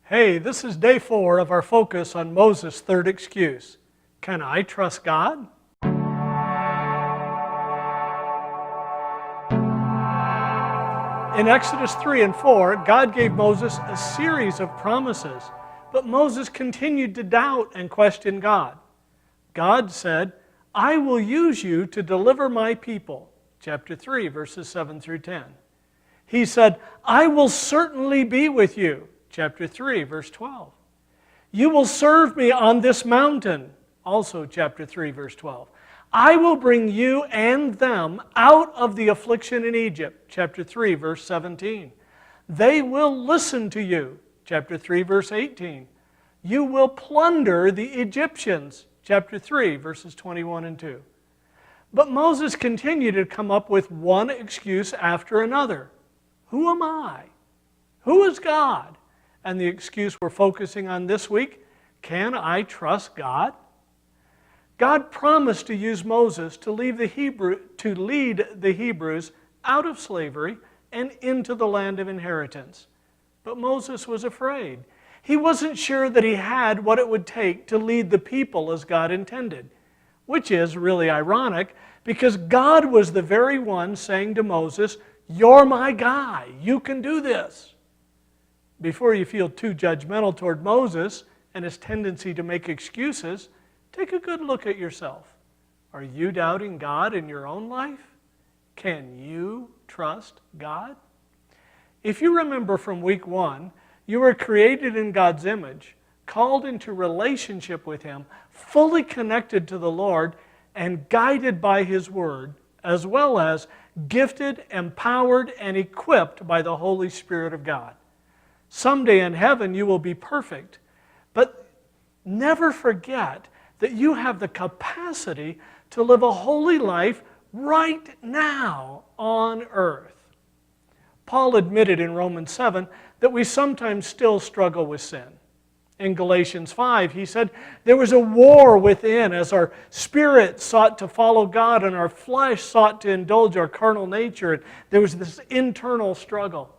Hey, this is day 4 of our focus on Moses' third excuse. Can I trust God? In Exodus 3 and 4, God gave Moses a series of promises, but Moses continued to doubt and question God. God said, I will use you to deliver my people, chapter 3, verses 7 through 10. He said, I will certainly be with you, chapter 3, verse 12. You will serve me on this mountain, also chapter 3, verse 12. I will bring you and them out of the affliction in Egypt, chapter 3, verse 17. They will listen to you, chapter 3, verse 18. You will plunder the Egyptians, chapter 3, verses 21 and 2. But Moses continued to come up with one excuse after another. Who am I? Who is God? And the excuse we're focusing on this week, can I trust God? God promised to use Moses to lead the Hebrews out of slavery and into the land of inheritance. But Moses was afraid. He wasn't sure that he had what it would take to lead the people as God intended, which is really ironic because God was the very one saying to Moses, you're my guy, you can do this. Before you feel too judgmental toward Moses and his tendency to make excuses, take a good look at yourself. Are you doubting God in your own life? Can you trust God? If you remember from week 1, you were created in God's image, called into relationship with Him, fully connected to the Lord, and guided by His Word, as well as gifted, empowered, and equipped by the Holy Spirit of God. Someday in heaven you will be perfect, but never forget that you have the capacity to live a holy life right now on earth. Paul admitted in Romans 7 that we sometimes still struggle with sin. In Galatians 5, he said, there was a war within as our spirit sought to follow God and our flesh sought to indulge our carnal nature. And there was this internal struggle.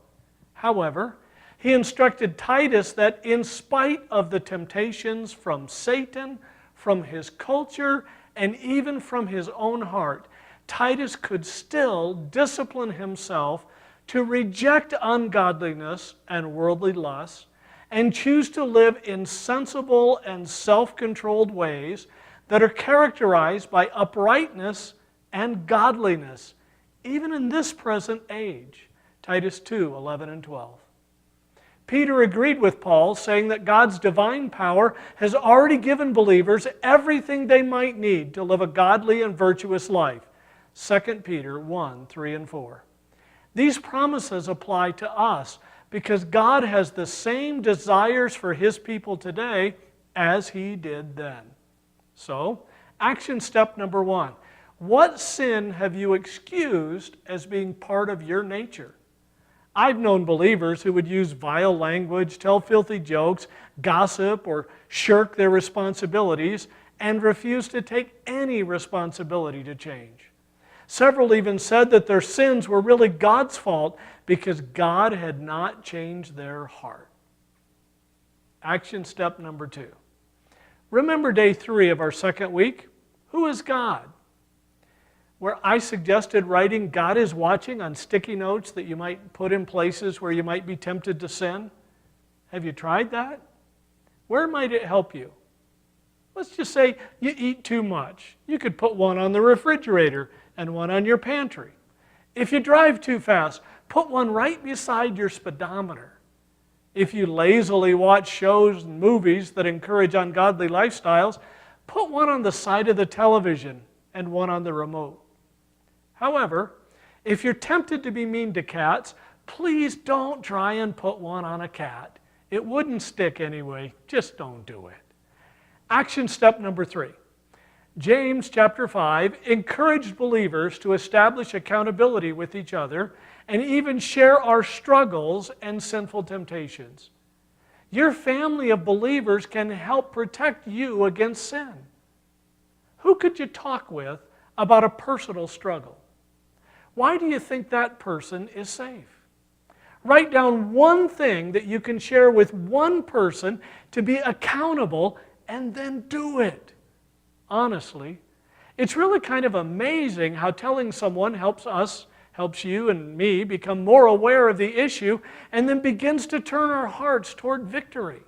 However, he instructed Titus that in spite of the temptations from Satan, from his culture, and even from his own heart, Titus could still discipline himself to reject ungodliness and worldly lusts and choose to live in sensible and self-controlled ways that are characterized by uprightness and godliness, even in this present age. Titus 2, 11 and 12. Peter agreed with Paul, saying that God's divine power has already given believers everything they might need to live a godly and virtuous life. 2 Peter 1, 3 and 4. These promises apply to us because God has the same desires for His people today as He did then. So, action step number 1. What sin have you excused as being part of your nature? I've known believers who would use vile language, tell filthy jokes, gossip, or shirk their responsibilities and refuse to take any responsibility to change. Several even said that their sins were really God's fault because God had not changed their heart. Action step number 2. Remember day 3 of our second week? Who is God? Where I suggested writing God is watching on sticky notes that you might put in places where you might be tempted to sin. Have you tried that? Where might it help you? Let's just say you eat too much. You could put one on the refrigerator and one on your pantry. If you drive too fast, put one right beside your speedometer. If you lazily watch shows and movies that encourage ungodly lifestyles, put one on the side of the television and one on the remote. However, if you're tempted to be mean to cats, please don't try and put one on a cat. It wouldn't stick anyway. Just don't do it. Action step number 3. James chapter 5 encouraged believers to establish accountability with each other and even share our struggles and sinful temptations. Your family of believers can help protect you against sin. Who could you talk with about a personal struggle? Why do you think that person is safe? Write down one thing that you can share with one person to be accountable, and then do it. Honestly, it's really kind of amazing how telling someone helps you and me become more aware of the issue, and then begins to turn our hearts toward victory.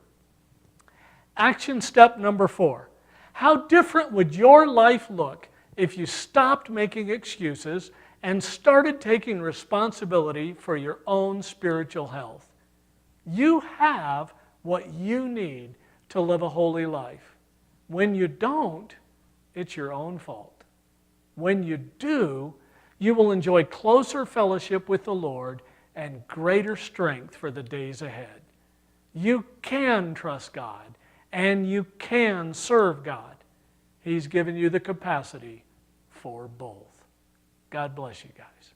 Action step number 4. How different would your life look if you stopped making excuses and started taking responsibility for your own spiritual health? You have what you need to live a holy life. When you don't, it's your own fault. When you do, you will enjoy closer fellowship with the Lord and greater strength for the days ahead. You can trust God, and you can serve God. He's given you the capacity for both. God bless you guys.